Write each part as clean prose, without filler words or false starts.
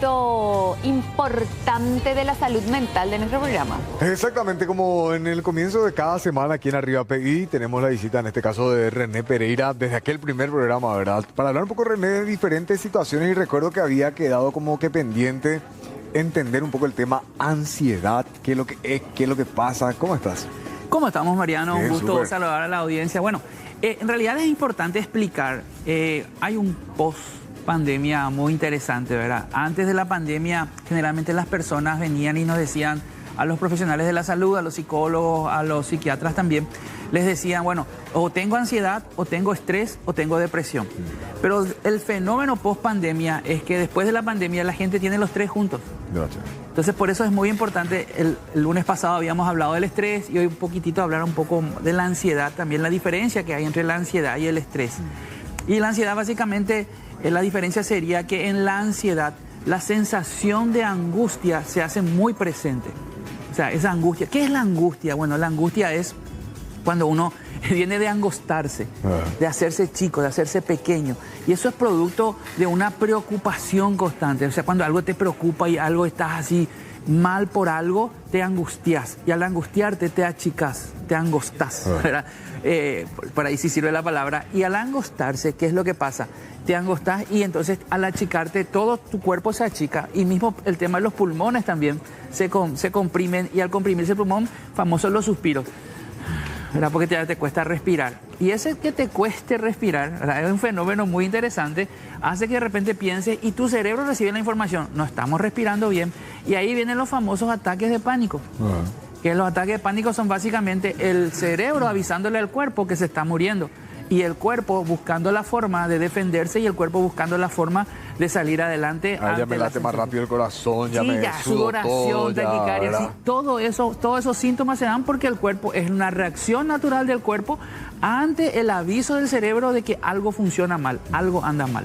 ámbito importante de la salud mental de nuestro programa. Exactamente, como en el comienzo de cada semana aquí en Arriba PI tenemos la visita, en este caso de René Pereira, desde aquel primer programa, ¿verdad? Para hablar un poco, René, de diferentes situaciones, y recuerdo que había quedado como que pendiente entender un poco el tema ansiedad, qué es lo que es, qué es lo que pasa. ¿Cómo estás? ¿Cómo estamos, Mariano? Bien, Un gusto súper. saludar a la audiencia. Bueno, en realidad es importante explicar, hay un post-pandemia muy interesante, ¿verdad? Antes de la pandemia, generalmente las personas venían y nos decían, a los profesionales de la salud, a los psicólogos, a los psiquiatras también, les decían, bueno, o tengo ansiedad, o tengo estrés, o tengo depresión. Pero el fenómeno post-pandemia es que después de la pandemia la gente tiene los tres juntos. Gracias. Entonces, por eso es muy importante, el lunes pasado habíamos hablado del estrés y hoy un poquitito hablar un poco de la ansiedad, también la diferencia que hay entre la ansiedad y el estrés. Y la ansiedad básicamente, la diferencia sería que en la ansiedad la sensación de angustia se hace muy presente. O sea, esa angustia, ¿qué es la angustia? Bueno, la angustia es cuando uno viene de angostarse, de hacerse chico, de hacerse pequeño. Y eso es producto de una preocupación constante. O sea, cuando algo te preocupa y algo estás así mal por algo, te angustias. Y al angustiarte te achicas, te angostas, ¿verdad? Por ahí sí sirve la palabra. Y al angostarse, ¿qué es lo que pasa? Te angostas y entonces al achicarte todo tu cuerpo se achica. Y mismo el tema de los pulmones también se comprimen. Y al comprimirse el pulmón, famosos los suspiros, ¿verdad? Porque te cuesta respirar. Y ese que te cueste respirar, ¿verdad? Es un fenómeno muy interesante, hace que de repente pienses y tu cerebro recibe la información, no estamos respirando bien, y ahí vienen los famosos ataques de pánico. Que los ataques de pánico son básicamente el cerebro avisándole al cuerpo que se está muriendo, y el cuerpo buscando la forma de defenderse y el cuerpo buscando la forma de salir adelante. Ya me late más rápido el corazón, ya sí, me ya, sudo sudoración, todo, ya, taquicardia, sí, todo eso, todos esos síntomas se dan porque el cuerpo es una reacción natural del cuerpo ante el aviso del cerebro de que algo funciona mal, algo anda mal.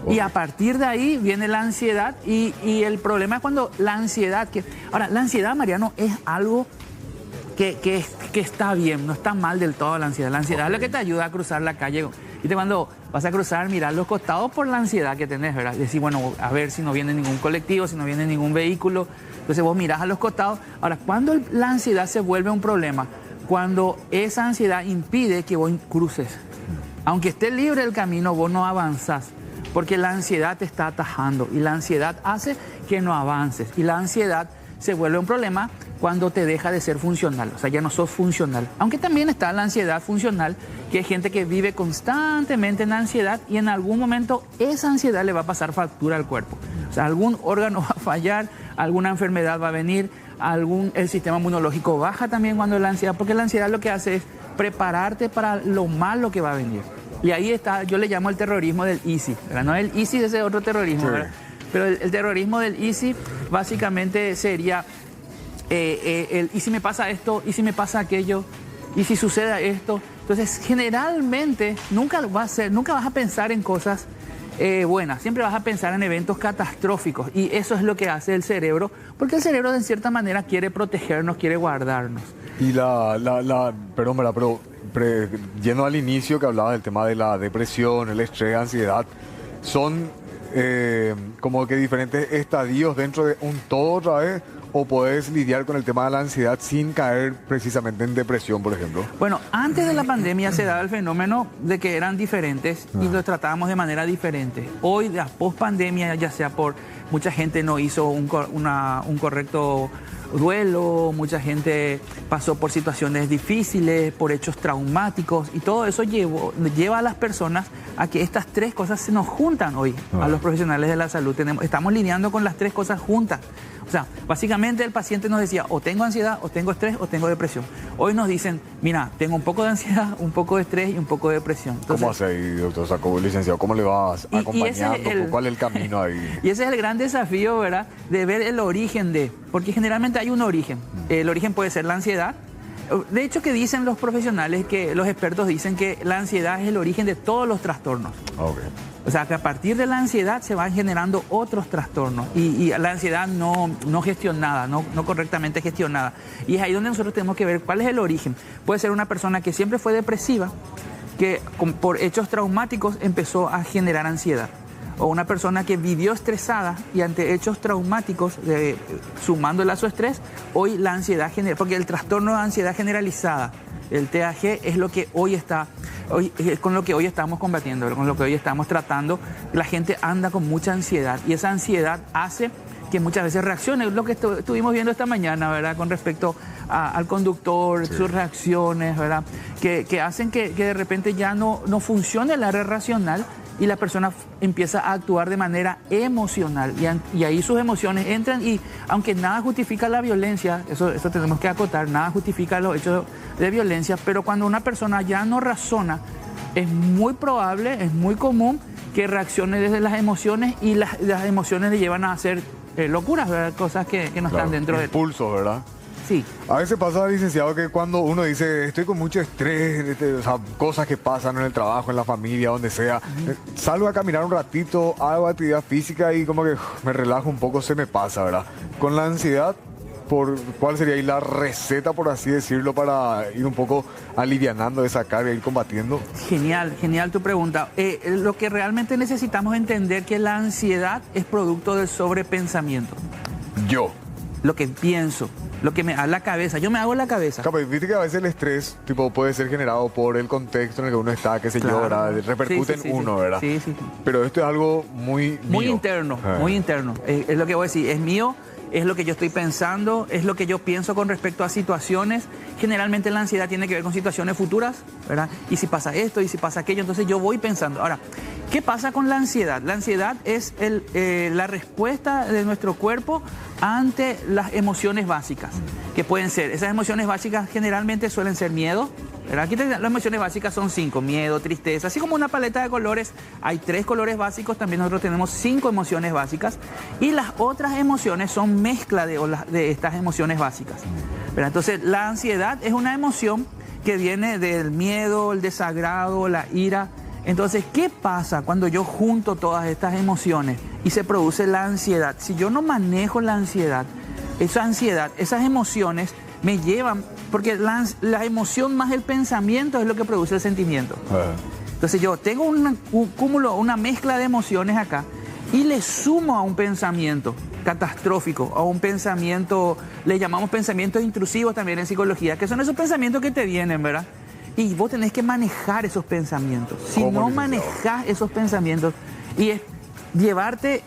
Y a partir de ahí viene la ansiedad y el problema es cuando la ansiedad, ahora, la ansiedad, Mariano, es algo que está bien, no está mal del todo la ansiedad. La ansiedad es lo que te ayuda a cruzar la calle. Y cuando vas a cruzar, mirar los costados por la ansiedad que tenés, ¿verdad? Decir, bueno, a ver si no viene ningún colectivo, si no viene ningún vehículo. Entonces vos mirás a los costados. Ahora, cuando la ansiedad se vuelve un problema, cuando esa ansiedad impide que vos cruces. Aunque esté libre el camino, vos no avanzás, porque la ansiedad te está atajando y la ansiedad hace que no avances. Y la ansiedad se vuelve un problema cuando te deja de ser funcional, o sea, ya no sos funcional. Aunque también está la ansiedad funcional, que hay gente que vive constantemente en ansiedad y en algún momento esa ansiedad le va a pasar factura al cuerpo. O sea, algún órgano va a fallar, alguna enfermedad va a venir, el sistema inmunológico baja también cuando la ansiedad, porque la ansiedad lo que hace es prepararte para lo malo que va a venir. Y ahí está, yo le llamo el terrorismo del ISIS, ¿verdad? No el ISIS, ese otro terrorismo, ¿verdad? Pero el terrorismo del ISIS básicamente sería y si me pasa esto, y si me pasa aquello, y si sucede esto. Entonces, generalmente nunca vas a pensar en cosas buenas, siempre vas a pensar en eventos catastróficos, y eso es lo que hace el cerebro, porque el cerebro de cierta manera quiere protegernos, quiere guardarnos. Y perdón, pero yendo al inicio que hablabas del tema de la depresión, el estrés, ansiedad, son como que diferentes estadios dentro de un todo otra vez, o podés lidiar con el tema de la ansiedad sin caer precisamente en depresión, por ejemplo. Bueno, antes de la pandemia se daba el fenómeno de que eran diferentes y los tratábamos de manera diferente. Hoy, la post-pandemia, ya sea por mucha gente no hizo un correcto duelo, mucha gente pasó por situaciones difíciles, por hechos traumáticos, y todo eso lleva a las personas a que estas tres cosas se nos juntan hoy a los profesionales de la salud. Estamos lidiando con las tres cosas juntas. O sea, básicamente el paciente nos decía, o tengo ansiedad, o tengo estrés, o tengo depresión. Hoy nos dicen, mira, tengo un poco de ansiedad, un poco de estrés y un poco de depresión. Entonces, ¿cómo hace ahí, doctor? O sea, como licenciado, ¿cómo le vas acompañando? ¿Cuál es el camino ahí? Y ese es el gran desafío, ¿verdad? De ver el origen porque generalmente hay un origen. El origen puede ser la ansiedad. De hecho, que dicen los profesionales, que los expertos dicen que la ansiedad es el origen de todos los trastornos. Okay. O sea, que a partir de la ansiedad se van generando otros trastornos y la ansiedad no gestionada, no correctamente gestionada. Y es ahí donde nosotros tenemos que ver cuál es el origen. Puede ser una persona que siempre fue depresiva, que por hechos traumáticos empezó a generar ansiedad. o una persona que vivió estresada y ante hechos traumáticos, sumándole a su estrés, hoy la ansiedad porque el trastorno de ansiedad generalizada, el TAG, es lo que con lo que hoy estamos combatiendo, con lo que hoy estamos tratando. La gente anda con mucha ansiedad y esa ansiedad hace que muchas veces reaccione, lo que estuvimos viendo esta mañana, ¿verdad? Con respecto al conductor, sí, sus reacciones, ¿verdad? Que hacen que de repente ya no funcione el área racional y la persona empieza a actuar de manera emocional y ahí sus emociones entran y aunque nada justifica la violencia, eso tenemos que acotar, nada justifica los hechos de violencia, pero cuando una persona ya no razona, es muy probable, es muy común que reaccione desde las emociones y las emociones le llevan a hacer locuras, ¿verdad? Cosas que no están dentro de... Impulsos, ¿verdad? Sí. A veces pasa, licenciado, que cuando uno dice estoy con mucho estrés, o sea, cosas que pasan en el trabajo, en la familia, donde sea, salgo a caminar un ratito, hago actividad física y como que me relajo un poco, se me pasa, ¿verdad? Con la ansiedad, ¿cuál sería ahí la receta, por así decirlo, para ir un poco alivianando esa carga, ir combatiendo? Genial tu pregunta. Lo que realmente necesitamos entender que la ansiedad es producto del sobrepensamiento. Lo que pienso, lo que me da la cabeza, yo me hago la cabeza. Viste que a veces el estrés puede ser generado por el contexto en el que uno está, qué sé yo, ¿verdad? Repercute en uno, ¿verdad? Sí. Pero esto es algo muy interno, muy interno. Es lo que voy a decir, es mío. Es lo que yo estoy pensando, es lo que yo pienso con respecto a situaciones. Generalmente la ansiedad tiene que ver con situaciones futuras, ¿verdad? Y si pasa esto, y si pasa aquello, entonces yo voy pensando. Ahora, ¿qué pasa con la ansiedad? La ansiedad es la respuesta de nuestro cuerpo ante las emociones básicas, que pueden ser, esas emociones básicas generalmente suelen ser miedo, ¿verdad? Aquí las emociones básicas son 5, miedo, tristeza, así como una paleta de colores, hay 3 colores básicos, también nosotros tenemos 5 emociones básicas y las otras emociones son mezcla de estas emociones básicas, ¿verdad? Entonces la ansiedad es una emoción que viene del miedo, el desagrado, la ira. Entonces, ¿qué pasa cuando yo junto todas estas emociones y se produce la ansiedad? Si yo no manejo la ansiedad, esas emociones me llevan, porque la emoción más el pensamiento es lo que produce el sentimiento. Entonces yo tengo un cúmulo, una mezcla de emociones acá y le sumo a un pensamiento catastrófico, a un pensamiento, le llamamos pensamientos intrusivos también en psicología, que son esos pensamientos que te vienen, ¿verdad? Y vos tenés que manejar esos pensamientos. Si no manejás esos pensamientos, y es llevarte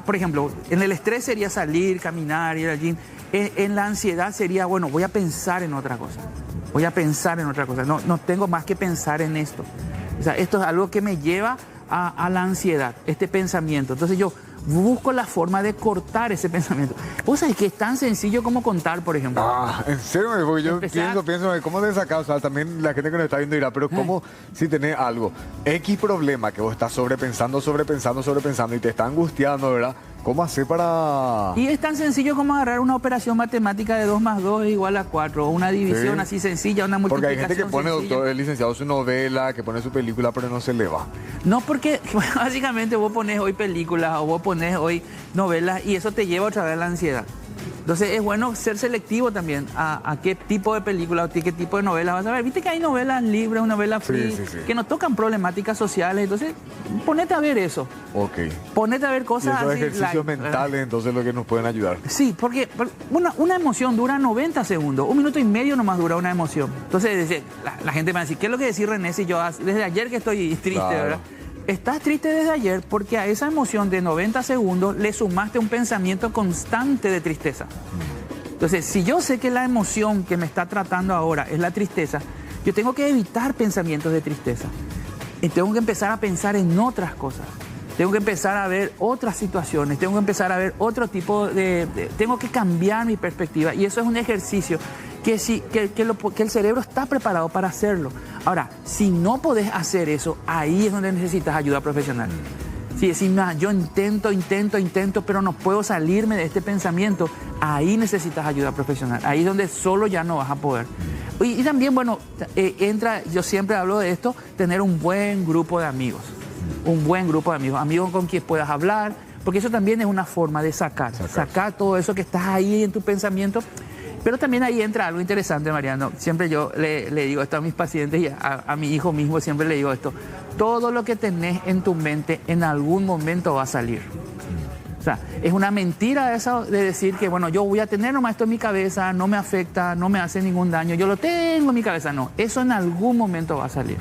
por ejemplo, en el estrés sería salir, caminar, ir al gym. En la ansiedad sería, bueno, voy a pensar en otra cosa. No tengo más que pensar en esto. O sea, esto es algo que me lleva a la ansiedad, este pensamiento. Entonces yo busco la forma de cortar ese pensamiento. Vos sabés que es tan sencillo como contar, por ejemplo. En serio, porque yo pienso, ¿cómo te sacas? O sea, también la gente que nos está viendo dirá, pero ¿cómo si tenés algo, X problema que vos estás sobrepensando y te está angustiando, ¿verdad? ¿Cómo hacer para...? Y es tan sencillo como agarrar una operación matemática de 2 más 2 es igual a 4, o una división así sencilla, una multiplicación. Porque hay gente que pone, sencilla. doctor, el licenciado, su novela, que pone su película, pero no se le va. No, porque básicamente vos pones hoy películas o vos pones hoy novelas y eso te lleva otra vez a la ansiedad. Entonces es bueno ser selectivo también a qué tipo de película o qué tipo de novelas vas a ver. Viste que hay novelas libres, novelas free, que nos tocan problemáticas sociales. Entonces, ponete a ver eso. Ok. Ponete a ver cosas y esos así. Ejercicios mentales, entonces, lo que nos pueden ayudar. Sí, porque una emoción dura 90 segundos. 1 minuto y medio nomás dura una emoción. Entonces, la gente me va a decir, ¿qué es lo que decís, René? Si yo desde ayer que estoy triste, ¿verdad? Estás triste desde ayer porque a esa emoción de 90 segundos le sumaste un pensamiento constante de tristeza. Entonces, si yo sé que la emoción que me está tratando ahora es la tristeza, yo tengo que evitar pensamientos de tristeza. Y tengo que empezar a pensar en otras cosas. Tengo que empezar a ver otras situaciones, tengo que empezar a ver otro tipo tengo que cambiar mi perspectiva. Y eso es un ejercicio que el cerebro está preparado para hacerlo. Ahora, si no podés hacer eso, ahí es donde necesitas ayuda profesional. Si decís, yo intento, pero no puedo salirme de este pensamiento, ahí necesitas ayuda profesional. Ahí es donde solo ya no vas a poder. Y también, bueno, yo siempre hablo de esto, tener un buen grupo de amigos. Amigos con quien puedas hablar, porque eso también es una forma de sacar todo eso que estás ahí en tu pensamiento. Pero también ahí entra algo interesante, Mariano. Siempre yo le digo esto a mis pacientes y a mi hijo mismo siempre le digo esto. todo lo que tenés en tu mente en algún momento va a salir. O sea, es una mentira eso de decir que, bueno, yo voy a tener nomás esto en mi cabeza, no me afecta, no me hace ningún daño, yo lo tengo en mi cabeza. No, eso en algún momento va a salir.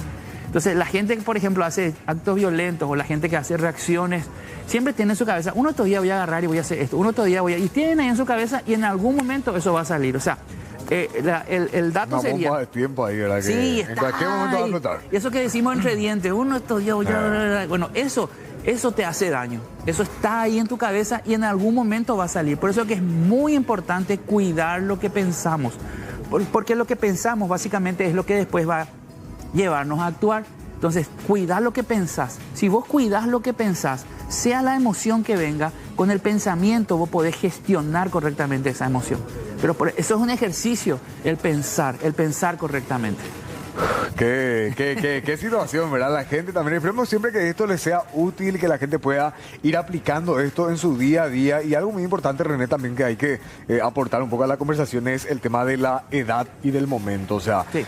Entonces, la gente que, por ejemplo, hace actos violentos o la gente que hace reacciones, siempre tiene en su cabeza, uno otro día voy a agarrar y voy a hacer esto, uno otro día voy a... Y tienen ahí en su cabeza y en algún momento eso va a salir. O sea, el dato Una sería... bomba de tiempo ahí, ¿verdad? Sí, Que está en cualquier momento va a ahí. explotar. Y eso que decimos entre dientes, uno estos días voy a... Bueno, eso te hace daño. Eso está ahí en tu cabeza y en algún momento va a salir. Por eso es que es muy importante cuidar lo que pensamos. Porque lo que pensamos básicamente es lo que después va a llevarnos a actuar. Entonces, cuidar lo que pensás. Si vos cuidás lo que pensás, sea la emoción que venga, con el pensamiento vos podés gestionar correctamente esa emoción. Pero eso es un ejercicio, el pensar correctamente. Qué situación, ¿verdad? La gente también, esperemos siempre que esto les sea útil, que la gente pueda ir aplicando esto en su día a día. Y algo muy importante, René, también que hay que aportar un poco a la conversación es el tema de la edad y del momento. O sea, Sí.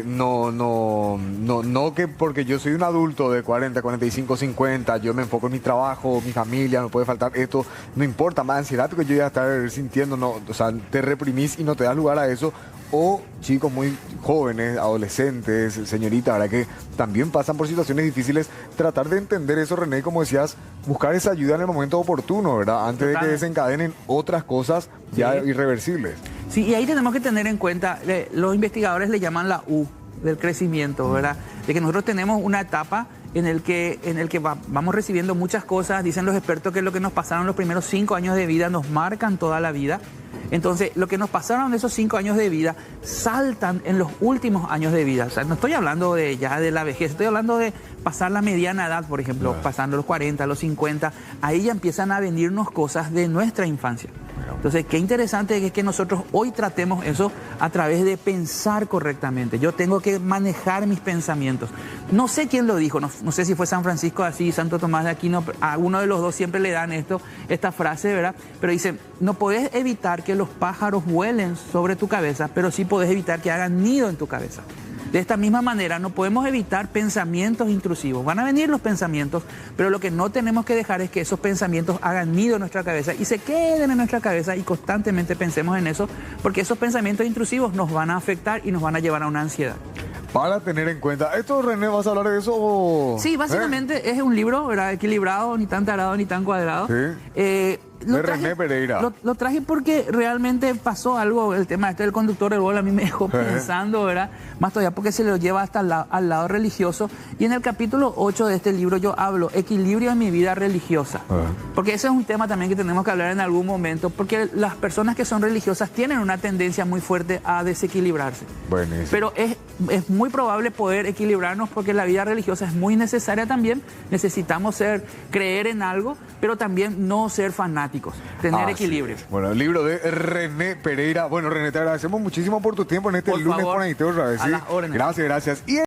no que porque yo soy un adulto de 40, 45, 50, yo me enfoco en mi trabajo, mi familia, no puede faltar esto, no importa, más ansiedad que yo voy a estar sintiendo, no, o sea, te reprimís y no te das lugar a eso. O chicos muy jóvenes, adolescentes, señoritas, ¿verdad? Que también pasan por situaciones difíciles. Tratar de entender eso, René, como decías, buscar esa ayuda en el momento oportuno, ¿verdad? Antes de que desencadenen otras cosas ya irreversibles. Sí, y ahí tenemos que tener en cuenta, los investigadores le llaman la U del crecimiento, ¿verdad? De que nosotros tenemos una etapa en el que vamos recibiendo muchas cosas. Dicen los expertos que lo que nos pasaron los primeros 5 años de vida nos marcan toda la vida. Entonces, lo que nos pasaron en esos 5 años de vida saltan en los últimos años de vida. O sea, no estoy hablando ya de la vejez, estoy hablando de pasar la mediana edad, por ejemplo, pasando los 40, los 50. Ahí ya empiezan a venirnos cosas de nuestra infancia. Entonces, qué interesante es que nosotros hoy tratemos eso a través de pensar correctamente. Yo tengo que manejar mis pensamientos. No sé quién lo dijo, no sé si fue San Francisco de Asís, Santo Tomás de Aquino, a uno de los dos siempre le dan esta frase, ¿verdad? Pero dice, no podés evitar que los pájaros vuelen sobre tu cabeza, pero sí podés evitar que hagan nido en tu cabeza. De esta misma manera no podemos evitar pensamientos intrusivos. Van a venir los pensamientos, pero lo que no tenemos que dejar es que esos pensamientos hagan nido en nuestra cabeza y se queden en nuestra cabeza y constantemente pensemos en eso, porque esos pensamientos intrusivos nos van a afectar y nos van a llevar a una ansiedad. Para tener en cuenta, ¿esto, René, vas a hablar de eso o...? Sí, básicamente es un libro, ¿verdad? Equilibrado, ni tan tarado ni tan cuadrado. Sí. De René Pereira. Lo traje porque realmente pasó algo, el tema del conductor del gol a mí me dejó pensando, ¿verdad? Más todavía porque se lo lleva hasta al lado religioso. Y en el capítulo 8 de este libro yo hablo equilibrio en mi vida religiosa. Porque ese es un tema también que tenemos que hablar en algún momento, porque las personas que son religiosas tienen una tendencia muy fuerte a desequilibrarse. Buenísimo. Pero es muy probable poder equilibrarnos porque la vida religiosa es muy necesaria también. Necesitamos creer en algo, pero también no ser fanáticos. Tener equilibrio. Sí. Bueno, el libro de René Pereira. Bueno, René, te agradecemos muchísimo por tu tiempo en este Por lunes favor, con Aniteo otra vez. a las órdenes. Gracias. Y